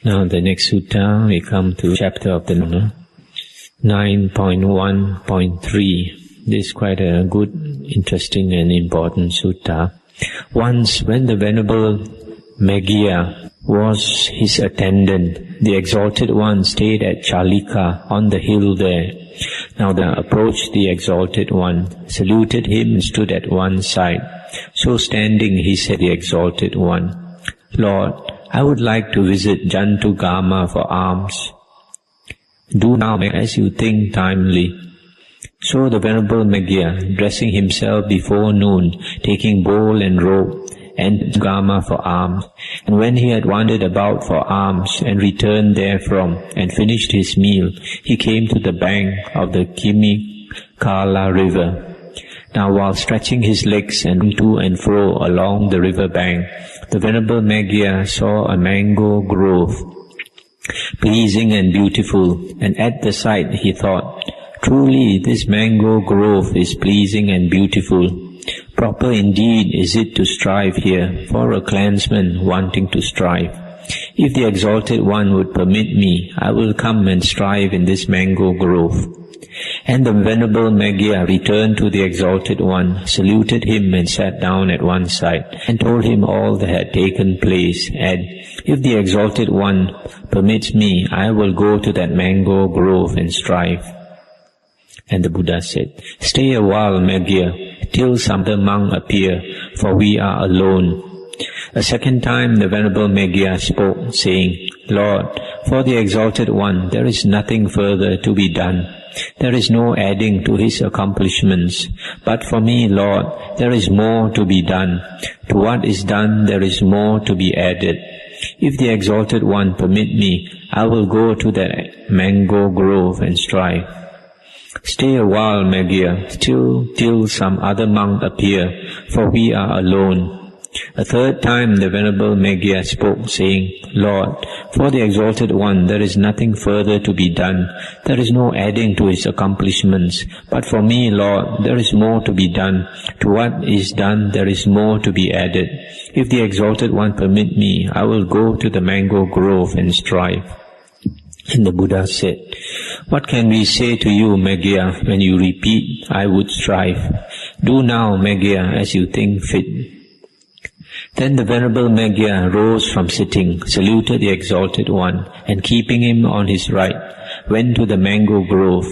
Now the next sutta, we come to chapter of the 9.1.3. This is quite a good, interesting and important sutta. Once when the Venerable Meghiya was his attendant, the Exalted One stayed at Chalika on the hill there. Now they approached the Exalted One, saluted him and stood at one side. So standing he said to the Exalted One, Lord, I would like to visit Jantugama for alms. Do now as you think timely. So the Venerable Meghiya, dressing himself before noon, taking bowl and robe, and Gama for alms, and when he had wandered about for alms and returned therefrom and finished his meal, he came to the bank of the Kimikala river. Now while stretching his legs and to and fro along the river bank, the Venerable Meghiya saw a mango grove, pleasing and beautiful, and at the sight he thought, truly this mango grove is pleasing and beautiful. Proper indeed is it to strive here for a clansman wanting to strive. If the Exalted One would permit me, I will come and strive in this mango grove. And the Venerable Meghiya returned to the Exalted One, saluted him and sat down at one side, and told him all that had taken place, and if the Exalted One permits me, I will go to that mango grove and strive. And the Buddha said, Stay a while, Meghiya, till some other monk appear, for we are alone. A second time the Venerable Meghiya spoke, saying, Lord, for the Exalted One there is nothing further to be done. There is no adding to his accomplishments. But for me, Lord, there is more to be done. To what is done there is more to be added. If the Exalted One permit me, I will go to that mango grove and strive. Stay a while, Meghiya, till some other monk appear, for we are alone. A third time the Venerable Meghiya spoke, saying, Lord, for the Exalted One there is nothing further to be done. There is no adding to his accomplishments. But for me, Lord, there is more to be done. To what is done there is more to be added. If the Exalted One permit me, I will go to the mango grove and strive. And the Buddha said, What can we say to you, Meghiya, when you repeat, I would strive? Do now, Meghiya, as you think fit. Then the Venerable Meghiya rose from sitting, saluted the Exalted One, and keeping him on his right, went to the mango grove.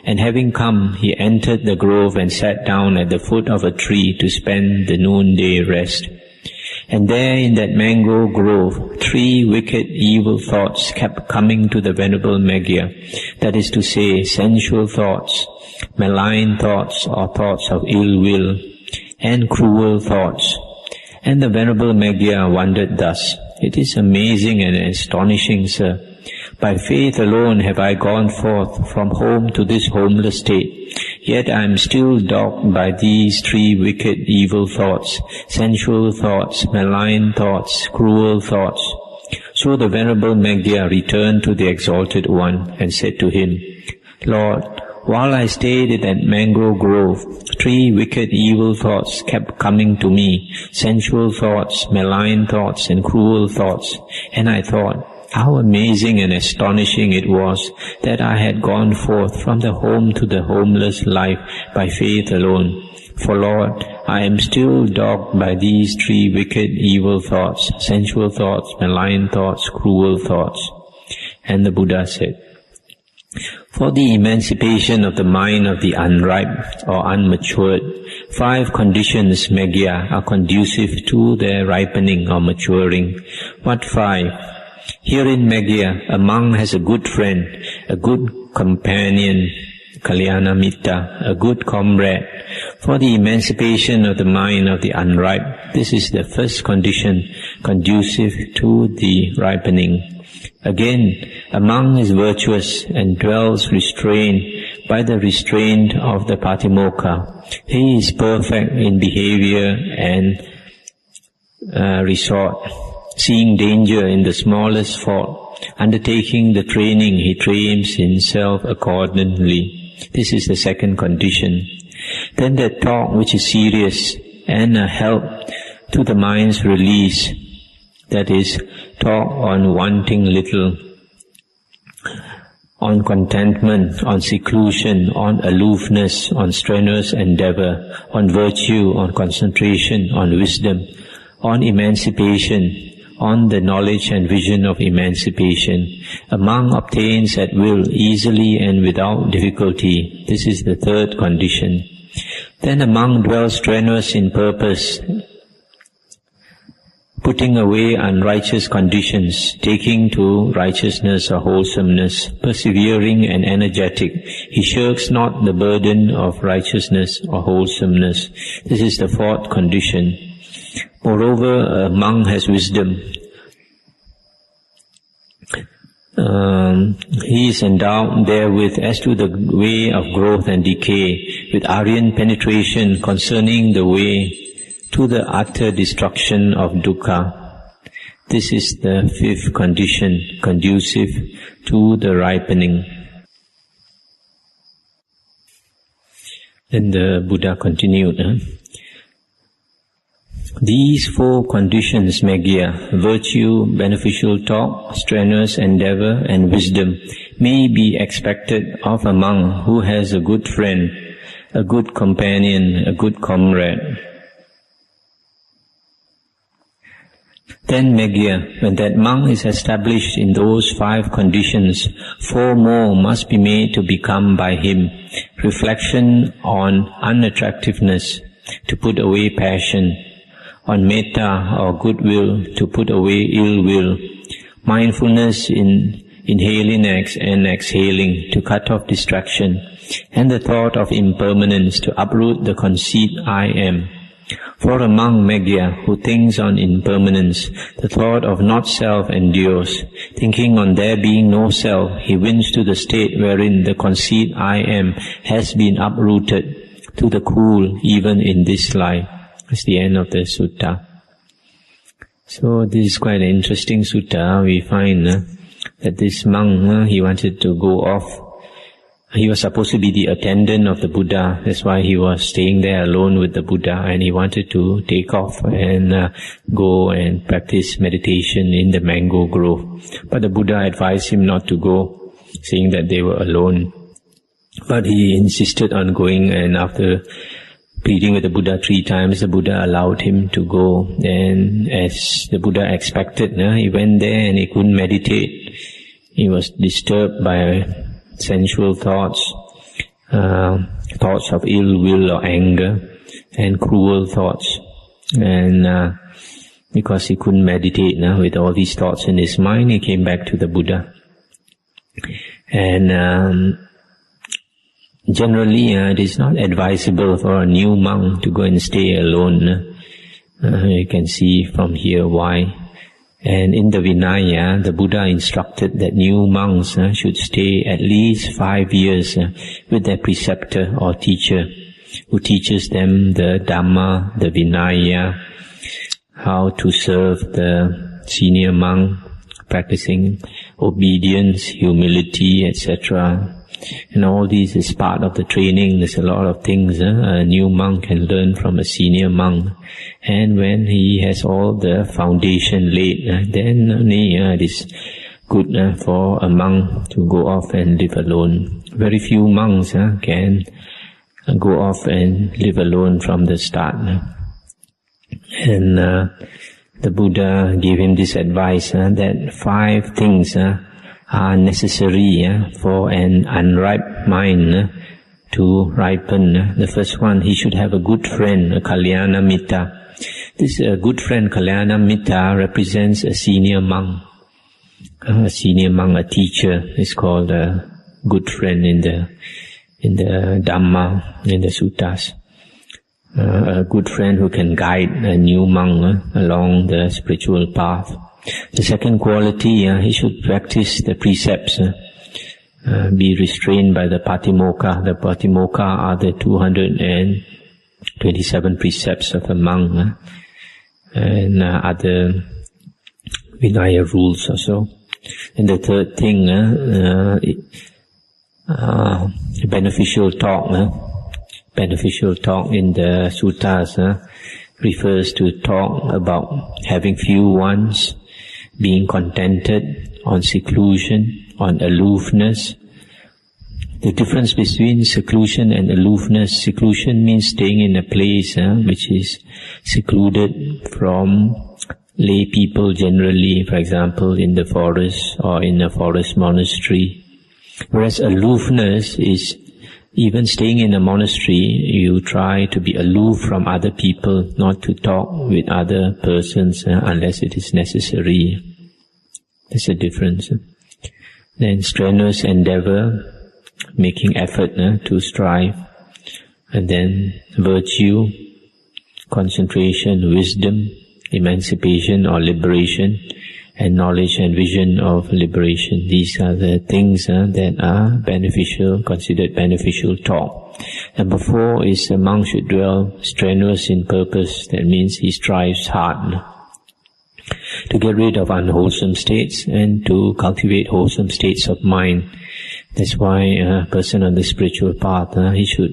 And having come, he entered the grove and sat down at the foot of a tree to spend the noonday rest. And there in that mango grove, 3 wicked evil thoughts kept coming to the Venerable Meghiya, that is to say, sensual thoughts, malign thoughts or thoughts of ill will, and cruel thoughts. And the Venerable Meghiya wondered thus, It is amazing and astonishing, sir. By faith alone have I gone forth from home to this homeless state, yet I am still dogged by these 3 wicked evil thoughts, sensual thoughts, malign thoughts, cruel thoughts. So the Venerable Meghiya returned to the Exalted One and said to him, Lord, while I stayed in that mango grove, 3 wicked evil thoughts kept coming to me, sensual thoughts, malign thoughts, and cruel thoughts. And I thought, how amazing and astonishing it was that I had gone forth from the home to the homeless life by faith alone. For Lord, I am still dogged by these 3 wicked evil thoughts, sensual thoughts, malign thoughts, cruel thoughts. And the Buddha said, For the emancipation of the mind of the unripe or unmatured, 5 conditions, Meghiya, are conducive to their ripening or maturing. What 5? Herein, Meghiya, a monk has a good friend, a good companion, Kalyana Mitta, a good comrade. For the emancipation of the mind of the unripe, this is the first condition conducive to the ripening. Again, a monk is virtuous and dwells restrained by the restraint of the Patimokkha. He is perfect in behavior and resort, seeing danger in the smallest fault. Undertaking the training, he trains himself accordingly. This is the second condition. Then that talk which is serious and a help to the mind's release. that is, talk on wanting little, on contentment, on seclusion, on aloofness, on strenuous endeavor, on virtue, on concentration, on wisdom, on emancipation, on the knowledge and vision of emancipation. A monk obtains at will, easily and without difficulty. This is the third condition. Then a monk dwells strenuous in purpose, putting away unrighteous conditions, taking to righteousness or wholesomeness, persevering and energetic. He shirks not the burden of righteousness or wholesomeness. This is the fourth condition. Moreover, a monk has wisdom. He is endowed therewith as to the way of growth and decay, with Aryan penetration concerning the way to the utter destruction of dukkha. This is the fifth condition, conducive to the ripening. Then the Buddha continued, These four conditions, Magya, virtue, beneficial talk, strenuous endeavor, and wisdom, may be expected of a monk who has a good friend, a good companion, a good comrade. Then, Magya, when that monk is established in those five conditions, four more must be made to become by him: reflection on unattractiveness, to put away passion; on metta or goodwill, to put away ill will; mindfulness in inhaling and exhaling, to cut off distraction; and the thought of impermanence, to uproot the conceit I am. For a monk, Magya, who thinks on impermanence, the thought of not-self endures. Thinking on there being no self, he wins to the state wherein the conceit I am has been uprooted, to the cool even in this life. That's the end of the sutta. So this is quite an interesting sutta. We find that this monk, he wanted to go off. He was supposed to be the attendant of the Buddha. That's why he was staying there alone with the Buddha, and he wanted to take off and go and practice meditation in the mango grove. But the Buddha advised him not to go, saying that they were alone. But he insisted on going, and after pleading with the Buddha 3 times, the Buddha allowed him to go. And as the Buddha expected, he went there and he couldn't meditate. He was disturbed by sensual thoughts, thoughts of ill will or anger, and cruel thoughts. And because he couldn't meditate with all these thoughts in his mind, he came back to the Buddha. And generally, it is not advisable for a new monk to go and stay alone. You can see from here why. And in the Vinaya, the Buddha instructed that new monks should stay at least 5 years with their preceptor or teacher, who teaches them the Dhamma, the Vinaya, how to serve the senior monk, practicing obedience, humility, etc. And all these is part of the training. There's a lot of things a new monk can learn from a senior monk. And when he has all the foundation laid, then only it is good for a monk to go off and live alone. Very few monks can go off and live alone from the start. And the Buddha gave him this advice that 5 things are necessary for an unripe mind to ripen. The first one, he should have a good friend, a kalyana mitta. This good friend, kalyana mitta, represents a senior monk. A senior monk, a teacher, is called a good friend in the Dhamma, in the suttas. A good friend who can guide a new monk along the spiritual path. The second quality, he should practice the precepts, be restrained by the patimokkha. The patimokkha are the 227 precepts of a monk, and other Vinaya rules also. And the third thing, beneficial talk. Beneficial talk in the suttas refers to talk about having few ones, being contented, on seclusion, on aloofness. The difference between seclusion and aloofness: seclusion means staying in a place which is secluded from lay people generally, for example, in the forest or in a forest monastery. Whereas aloofness is even staying in a monastery, you try to be aloof from other people, not to talk with other persons unless it is necessary. There's a difference. Then strenuous endeavor, making effort to strive. And then virtue, concentration, wisdom, emancipation or liberation, and knowledge and vision of liberation. These are the things that are beneficial, considered beneficial talk. Number 4 is a monk should dwell strenuous in purpose. That means he strives hard to get rid of unwholesome states and to cultivate wholesome states of mind. That's why a person on the spiritual path, he should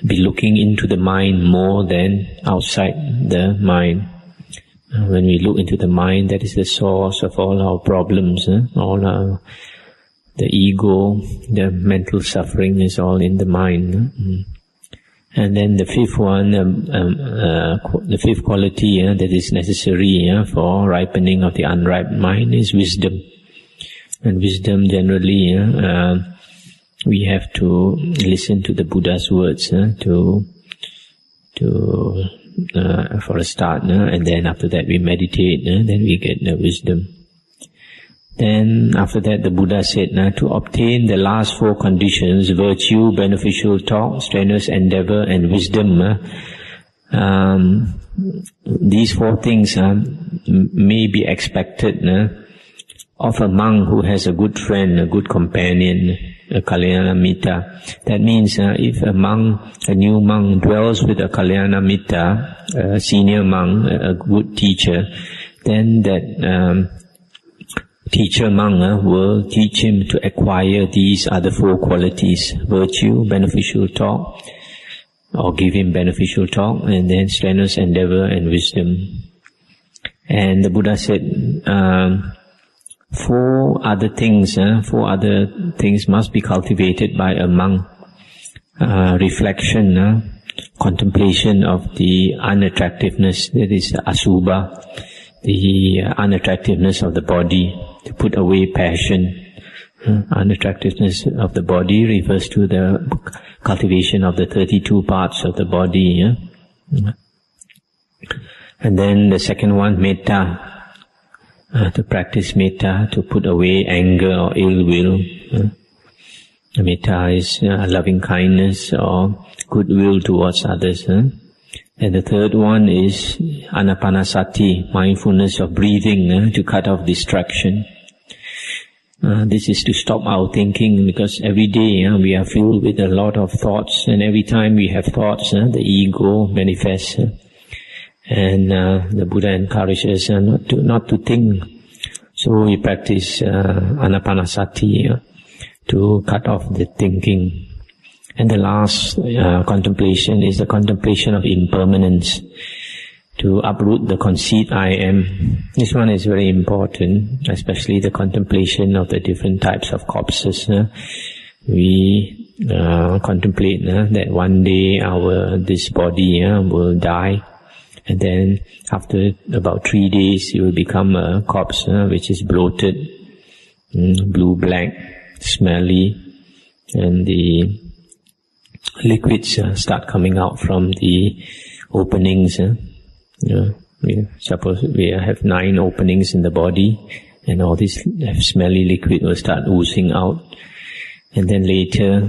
be looking into the mind more than outside the mind. When we look into the mind, that is the source of all our problems, the ego, the mental suffering is all in the mind. And then the 5th one, the 5th quality that is necessary for ripening of the unripe mind is wisdom. And wisdom generally, we have to listen to the Buddha's words for a start, and then after that we meditate, then we get the wisdom. Then after that the Buddha said, to obtain the last 4 conditions, virtue, beneficial talk, strenuous endeavor, and wisdom, these 4 things may be expected of a monk who has a good friend, a good companion, a Kalyana Mitta. That means if a new monk dwells with a Kalyana Mitta, a senior monk, a good teacher, then that teacher monk will teach him to acquire these other 4 qualities: virtue, beneficial talk, or give him beneficial talk, and then strenuous endeavor and wisdom. And the Buddha said, 4 other things must be cultivated by a monk. Reflection, contemplation of the unattractiveness, that is the asubha, the unattractiveness of the body, to put away passion. Unattractiveness of the body refers to the cultivation of the 32 parts of the body. And then the second one, metta, to practice metta, to put away anger or ill will. Metta is loving kindness or goodwill towards others. And the third one is anapanasati, mindfulness of breathing, to cut off distraction. This is to stop our thinking, because every day we are filled with a lot of thoughts, and every time we have thoughts, the ego manifests. And the Buddha encourages us not to think. So we practice anapanasati to cut off the thinking. And the last contemplation is the contemplation of impermanence, to uproot the conceit I am. This one is very important, especially the contemplation of the different types of corpses. We contemplate that one day this body will die, and then after about 3 days it will become a corpse which is bloated, blue-black, smelly, and the liquids start coming out from the openings. Suppose we have 9 openings in the body, and all this smelly liquid will start oozing out. And then later,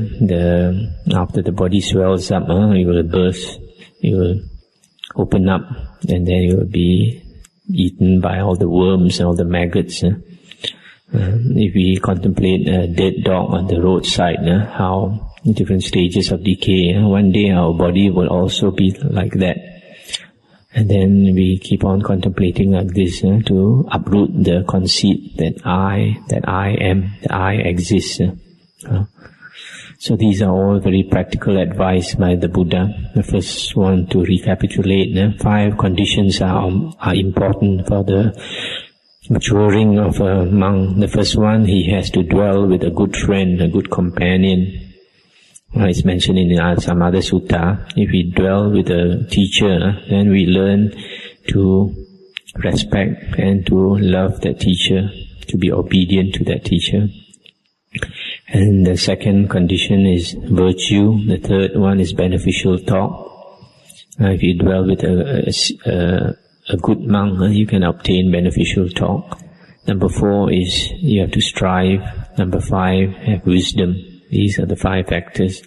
after the body swells up, it will burst, it will open up, and then it will be eaten by all the worms and all the maggots. If we contemplate a dead dog on the roadside, how different stages of decay, one day our body will also be like that. And then we keep on contemplating like this to uproot the conceit that I am, that I exist. So these are all very practical advice by the Buddha. The first one, to recapitulate, 5 conditions are important for the maturing of a monk. The first one, he has to dwell with a good friend, a good companion. It's mentioned in some other sutta. If we dwell with a teacher, then we learn to respect and to love that teacher, to be obedient to that teacher. And the second condition is virtue. The third one is beneficial talk. If you dwell with a good monk, you can obtain beneficial talk. Number 4 is you have to strive. Number 5, have wisdom. These are the 5 factors.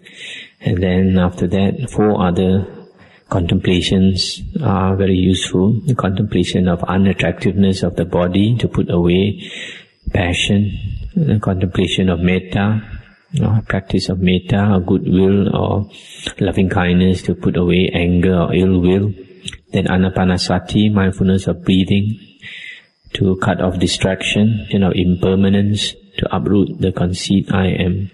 And then after that, 4 other contemplations are very useful. The contemplation of unattractiveness of the body, to put away passion. The contemplation of metta, practice of metta, or goodwill or loving kindness, to put away anger or ill will. Then anapanasati, mindfulness of breathing, to cut off distraction, impermanence, to uproot the conceit I am.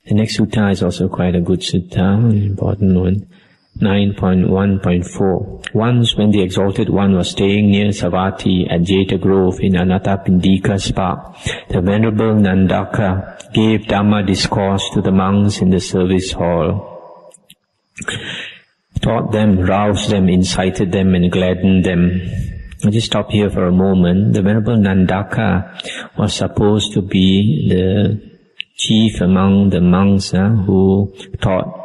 The next sutta is also quite a good sutta, an important one. 9.1.4. Once when the Exalted One was staying near Savatthi at Jeta Grove in Anathapindika's park, the Venerable Nandaka gave Dhamma discourse to the monks in the service hall, taught them, roused them, incited them, and gladdened them. I'll just stop here for a moment. The Venerable Nandaka was supposed to be the chief among the monks who taught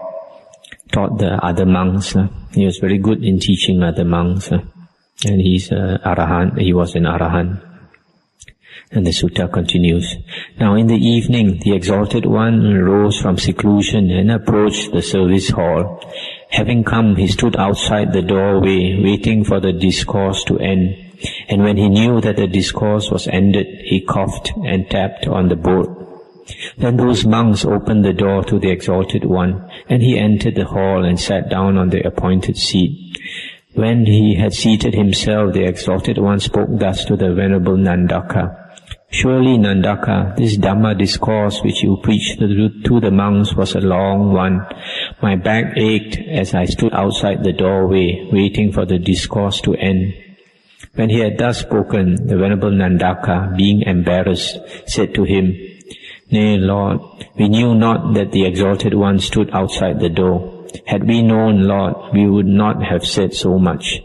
the other monks. He was very good in teaching other monks. And he's Arahant. He was an Arahant. And the sutta continues. Now in the evening, the Exalted One rose from seclusion and approached the service hall. Having come, he stood outside the doorway, waiting for the discourse to end. And when he knew that the discourse was ended, he coughed and tapped on the board. Then those monks opened the door to the Exalted One, and he entered the hall and sat down on the appointed seat. When he had seated himself, the Exalted One spoke thus to the Venerable Nandaka. Surely, Nandaka, this Dhamma discourse which you preached to the monks was a long one. My back ached as I stood outside the doorway, waiting for the discourse to end. When he had thus spoken, the Venerable Nandaka, being embarrassed, said to him, Nay, Lord, we knew not that the Exalted One stood outside the door. Had we known, Lord, we would not have said so much.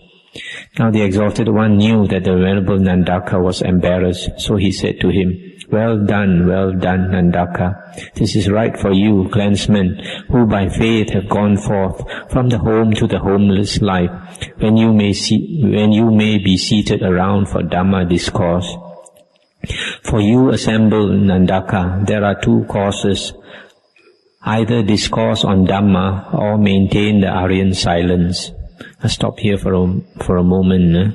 Now the Exalted One knew that the Venerable Nandaka was embarrassed, so he said to him, well done, Nandaka. This is right for you, clansmen, who by faith have gone forth from the home to the homeless life, when you may be seated around for Dhamma discourse. For you assembled, Nandaka, there are 2 courses, either discourse on Dhamma or maintain the Aryan silence. I'll stop here for a moment.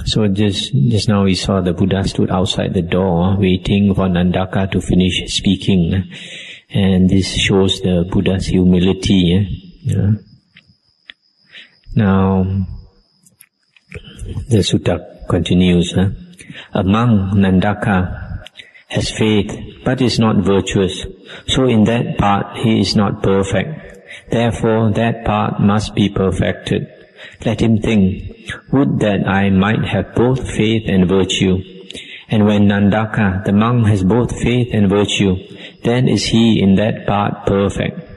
So just now we saw the Buddha stood outside the door waiting for Nandaka to finish speaking. And this shows the Buddha's humility. Now, the sutta continues. A monk, Nandaka, has faith, but is not virtuous. So in that part he is not perfect. Therefore that part must be perfected. Let him think, would that I might have both faith and virtue. And when Nandaka, the monk, has both faith and virtue, then is he in that part perfect.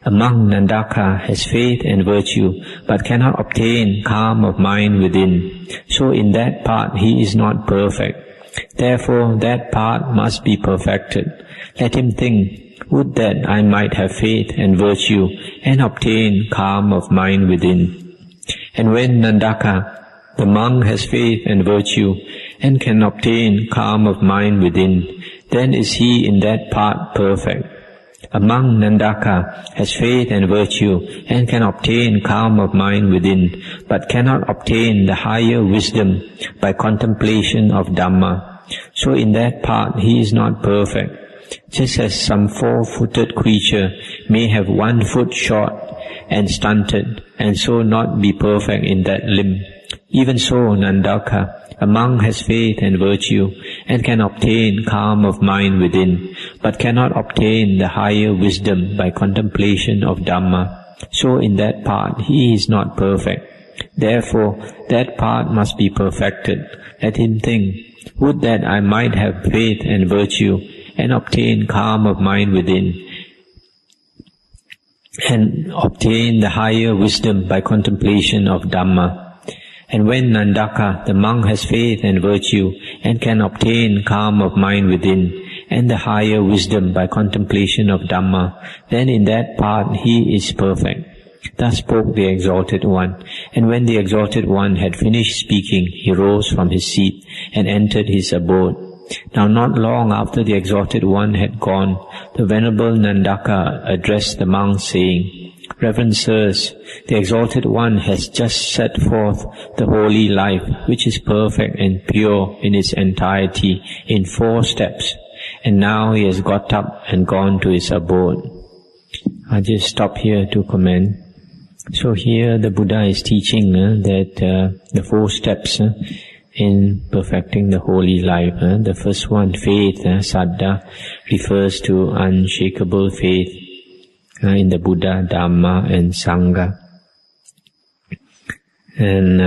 A monk, Nandaka, has faith and virtue, but cannot obtain calm of mind within. So in that part he is not perfect. Therefore that part must be perfected. Let him think, would that I might have faith and virtue, and obtain calm of mind within. And when Nandaka, the monk, has faith and virtue, and can obtain calm of mind within, then is he in that part perfect. A monk, Nandaka, has faith and virtue, and can obtain calm of mind within, but cannot obtain the higher wisdom by contemplation of Dhamma. So in that part he is not perfect. Just as some 4-footed creature may have 1 foot short and stunted, and so not be perfect in that limb, even so Nandaka, a monk, has faith and virtue, and can obtain calm of mind within, but cannot obtain the higher wisdom by contemplation of Dhamma. So in that part he is not perfect. Therefore, that part must be perfected. Let him think, would that I might have faith and virtue, and obtain calm of mind within, and obtain the higher wisdom by contemplation of Dhamma. And when Nandaka, the monk, has faith and virtue, and can obtain calm of mind within, and the higher wisdom by contemplation of Dhamma, then in that part he is perfect. Thus spoke the Exalted One. And when the Exalted One had finished speaking, he rose from his seat and entered his abode. Now not long after the Exalted One had gone, the Venerable Nandaka addressed the monks, saying, Reverend Sirs, the Exalted One has just set forth the holy life, which is perfect and pure in its entirety, in 4 steps, and now he has got up and gone to his abode. I'll just stop here to comment. So here the Buddha is teaching that the 4 steps in perfecting the holy life. The first one, faith, saddha, refers to unshakable faith in the Buddha, Dhamma and Sangha. And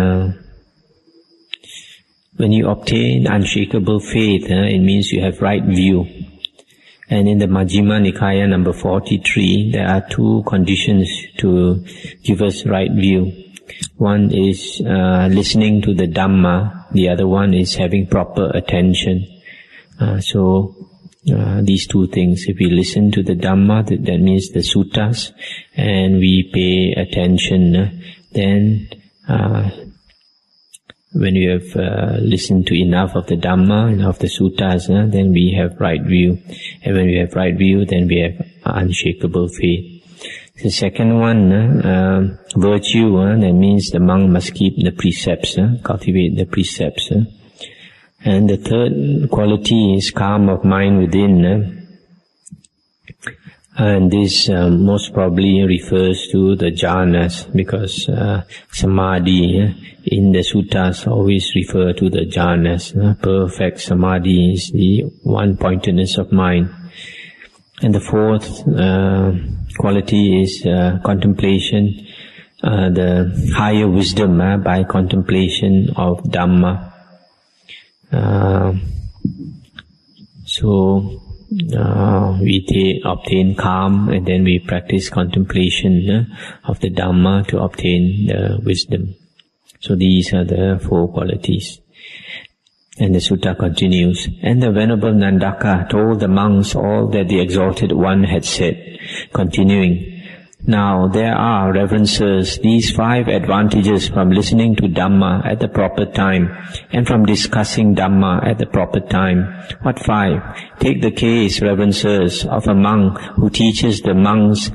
when you obtain unshakable faith, it means you have right view. And in the Majjhima Nikaya number 43, there are 2 conditions to give us right view. One is listening to the Dhamma, the other one is having proper attention. These 2 things, if we listen to the Dhamma, that means the suttas, and we pay attention, then when we have listened to enough of the Dhamma and of the suttas, then we have right view. And when we have right view, then we have unshakable faith. The second one, virtue, that means the monk must keep the precepts, cultivate the precepts. And the third quality is calm of mind within. And this most probably refers to the jhanas, because samadhi in the suttas always refer to the jhanas. Perfect samadhi is the one-pointedness of mind. And the fourth quality is contemplation, the higher wisdom by contemplation of Dhamma. We obtain calm, and then we practice contemplation of the Dhamma to obtain the wisdom. So these are the 4 qualities. And the sutta continues, and the Venerable Nandaka told the monks all that the Exalted One had said, continuing, Now there are, Reverend Sirs, these 5 advantages from listening to Dhamma at the proper time, and from discussing Dhamma at the proper time. What 5? Take the case, Reverend Sirs, of a monk who teaches the monks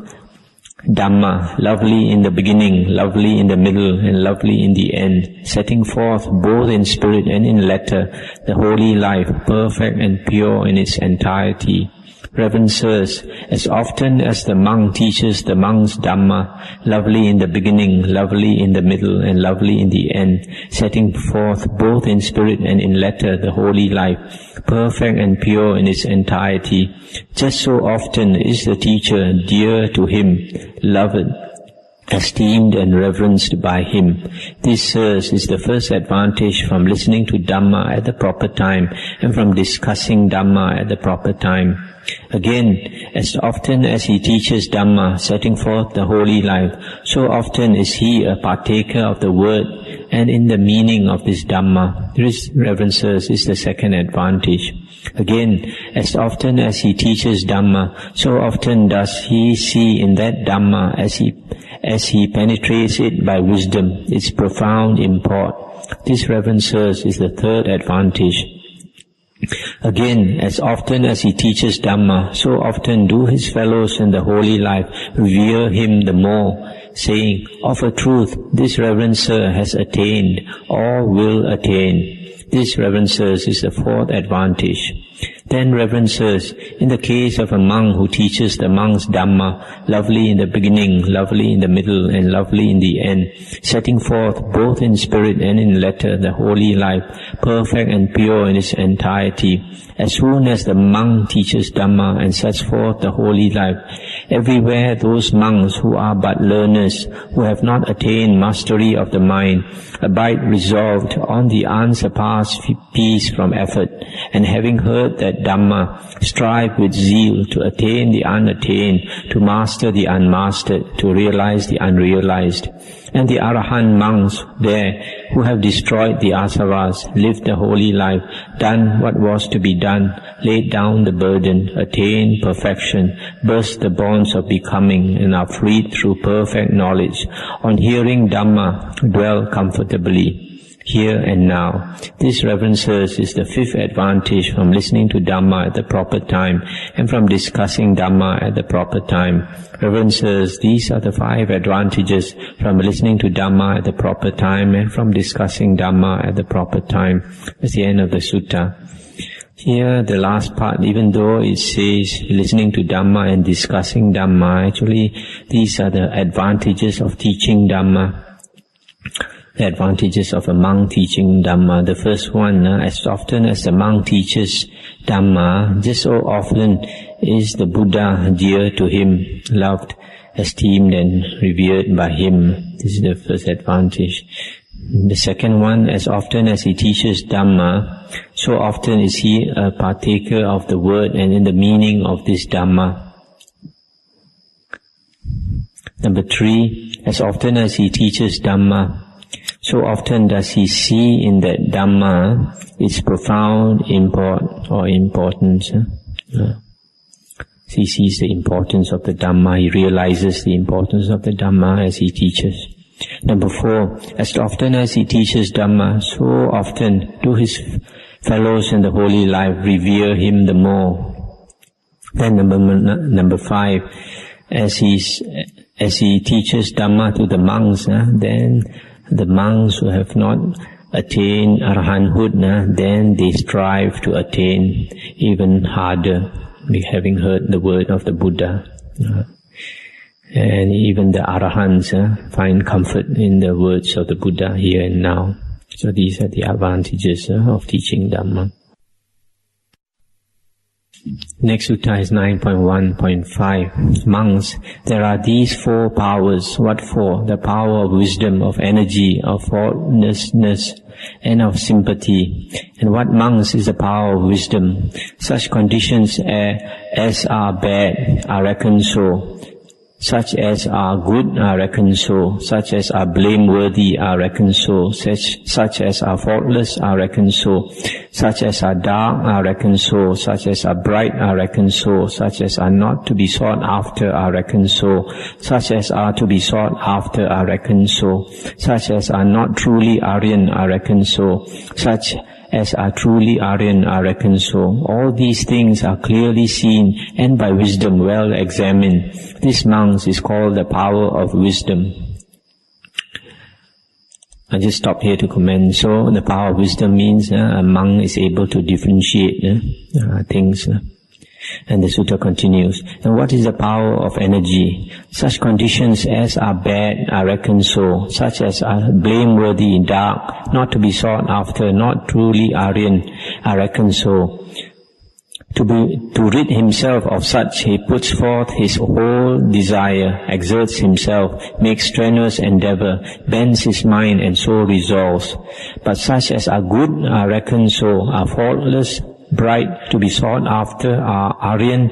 Dhamma, lovely in the beginning, lovely in the middle, and lovely in the end, setting forth both in spirit and in letter the holy life, perfect and pure in its entirety. Reverend Sirs, as often as the monk teaches the monks Dhamma, lovely in the beginning, lovely in the middle, and lovely in the end, setting forth both in spirit and in letter the holy life, perfect and pure in its entirety, just so often is the teacher dear to him, loved, esteemed and reverenced by him. This, sirs, is the first advantage from listening to Dhamma at the proper time and from discussing Dhamma at the proper time. Again, as often as he teaches Dhamma, setting forth the holy life, so often is he a partaker of the word and in the meaning of this Dhamma. This, Reverend Sirs, is the second advantage. Again, as often as he teaches Dhamma, so often does he see in that Dhamma as he penetrates it by wisdom, its profound import. This, Reverend Sirs, is the third advantage. Again, as often as he teaches Dhamma, so often do his fellows in the holy life revere him the more, saying, Of a truth, this Reverend Sir has attained, or will attain. This, Reverend Sirs, is the fourth advantage. Then, Reverend Sirs, in the case of a monk who teaches the monks Dhamma, lovely in the beginning, lovely in the middle, and lovely in the end, setting forth both in spirit and in letter the holy life, perfect and pure in its entirety, as soon as the monk teaches Dhamma and sets forth the holy life, Everywhere those monks who are but learners, who have not attained mastery of the mind, abide resolved on the unsurpassed peace from effort, and having heard that Dhamma, strive with zeal to attain the unattained, to master the unmastered, to realize the unrealized. And the Arahant monks there, who have destroyed the asavas, lived the holy life, done what was to be done, laid down the burden, attained perfection, burst the bonds of becoming, and are freed through perfect knowledge, on hearing Dhamma, dwell comfortably, here and now. This, reverend sirs, is the fifth advantage from listening to Dhamma at the proper time and from discussing Dhamma at the proper time. Reverend sirs, these are the 5 advantages from listening to Dhamma at the proper time and from discussing Dhamma at the proper time. That's the end of the sutta. Here, the last part, even though it says listening to Dhamma and discussing Dhamma, actually these are the advantages of teaching Dhamma. The advantages of a monk teaching Dhamma. The first one, as often as the monk teaches Dhamma, just so often is the Buddha dear to him, loved, esteemed and revered by him. This is the first advantage. The second one, as often as he teaches Dhamma, so often is he a partaker of the word and in the meaning of this Dhamma. Number 3, as often as he teaches Dhamma, so often does he see in that Dhamma its profound import or importance. He sees the importance of the Dhamma, he realizes the importance of the Dhamma as he teaches. Number 4, as often as he teaches Dhamma, so often do his fellows in the holy life revere him the more. Then number 5, as he teaches Dhamma to the monks, then the monks who have not attained arahanthood, then they strive to attain even harder, having heard the word of the Buddha. And even the arahants find comfort in the words of the Buddha here and now. So these are the advantages of teaching Dhamma. Next sutta is 9.1.5. Monks, there are these 4 powers. What 4? The power of wisdom, of energy, of faultlessness, and of sympathy. And what, monks, is the power of wisdom? Such conditions as are bad are reckoned so. Such as are good are reckoned so, such as are blameworthy are reckoned so, such as are faultless are reckoned so, such as are dark are reckoned so, such as are bright are reckoned so, such as are not to be sought after are reckoned so, such as are to be sought after are reckoned so, such as are not truly Aryan are reckoned so, such as are truly Aryan are reckoned so. All these things are clearly seen and by wisdom well examined. This, monks, is called the power of wisdom. I just stop here to comment. So the power of wisdom means a monk is able to differentiate things. And the sutta continues. And what is the power of energy? Such conditions as are bad are reckoned so, such as are blameworthy, dark, not to be sought after, not truly Aryan are reckoned so. To rid himself of such, he puts forth his whole desire, exerts himself, makes strenuous endeavor, bends his mind, and so resolves. But such as are good are reckoned so, are faultless, bright, to be sought after, are Aryan,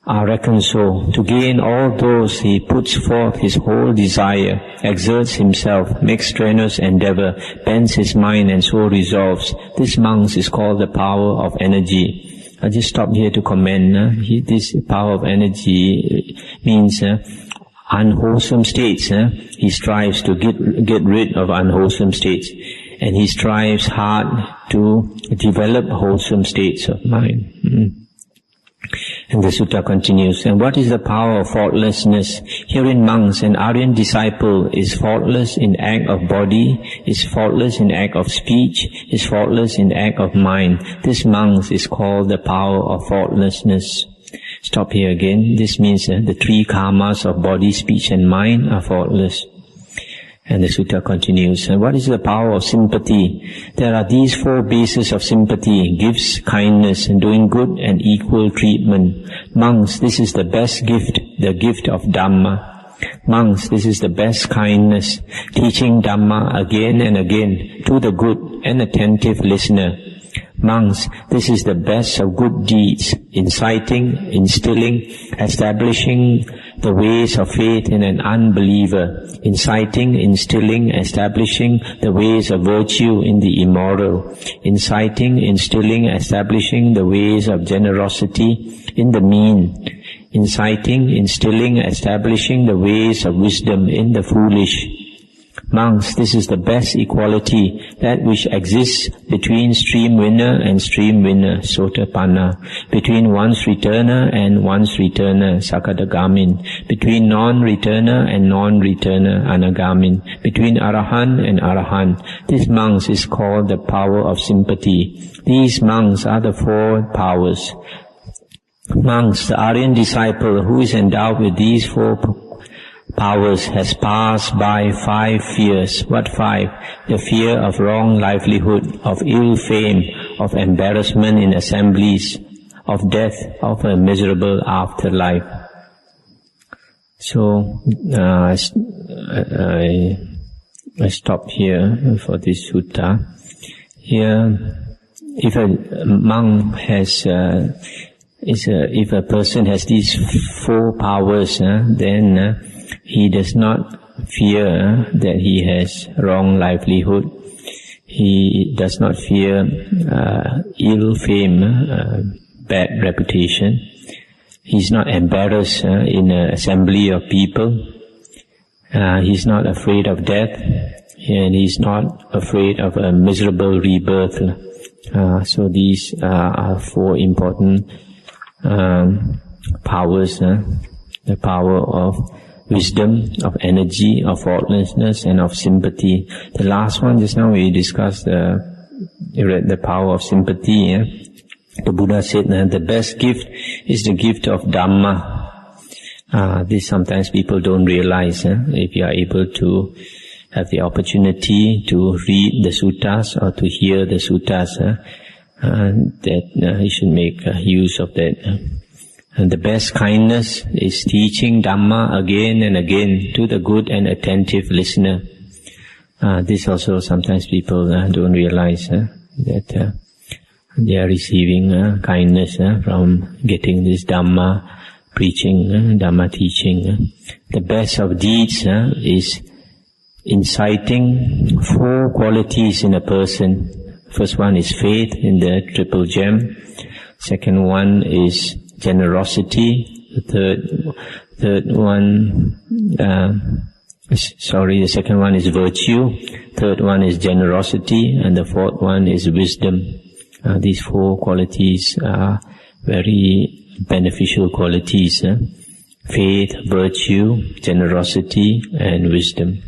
are reckoned so. To gain all those, he puts forth his whole desire, exerts himself, makes strenuous endeavor, bends his mind, and so resolves. This, monks, is called the power of energy. I just stopped here to comment. This power of energy means unwholesome states. He strives to get rid of unwholesome states, and he strives hard to develop wholesome states of mind. And the sutta continues. And what is the power of faultlessness? Herein, monks, an Aryan disciple is faultless in act of body, is faultless in act of speech, is faultless in act of mind. This, monks, is called the power of faultlessness. Stop here again. This means the 3 karmas of body, speech and mind are faultless. And the sutta continues. And what is the power of sympathy? There are these 4 bases of sympathy: gifts, kindness, and doing good, and equal treatment. Monks, this is the best gift the gift of Dhamma. Monks, this is the best kindness, teaching Dhamma again and again to the good and attentive listener. Monks, this is the best of good deeds, inciting, instilling, establishing the ways of faith in an unbeliever, inciting, instilling, establishing the ways of virtue in the immoral, inciting, instilling, establishing the ways of generosity in the mean, inciting, instilling, establishing the ways of wisdom in the foolish. Monks, this is the best equality, that which exists between stream winner and stream winner, Sotapanna, between one's returner and one's returner, Sakadagamin, between non-returner and non-returner, Anagamin, between Arahant and Arahant. This, monks, is called the power of sympathy. These, monks, are the four powers. Monks, the Aryan disciple who is endowed with these four powers has passed by 5 fears. What 5? The fear of wrong livelihood, of ill fame, of embarrassment in assemblies, of death, of a miserable afterlife. So, I stop here for this sutta. Here, if a monk has if a person has these 4 powers, then he does not fear that he has wrong livelihood. He does not fear ill fame, bad reputation. He's not embarrassed in an assembly of people. He's not afraid of death, and he's not afraid of a miserable rebirth. So these are 4 important powers, the power of wisdom, of energy, of faultlessness, and of sympathy. The last one, just now we discussed the power of sympathy. The Buddha said the best gift is the gift of Dhamma. This sometimes people don't realize. If you are able to have the opportunity to read the suttas or to hear the suttas, that you should make use of that. And the best kindness is teaching Dhamma again and again to the good and attentive listener. This also sometimes people don't realize that they are receiving kindness from getting this Dhamma preaching, Dhamma teaching. The best of deeds is inciting 4 qualities in a person. First one is faith in the triple gem. Second one is generosity. The second one is virtue. Third one is generosity, and the fourth one is wisdom. These 4 qualities are very beneficial qualities. Faith, virtue, generosity, and wisdom.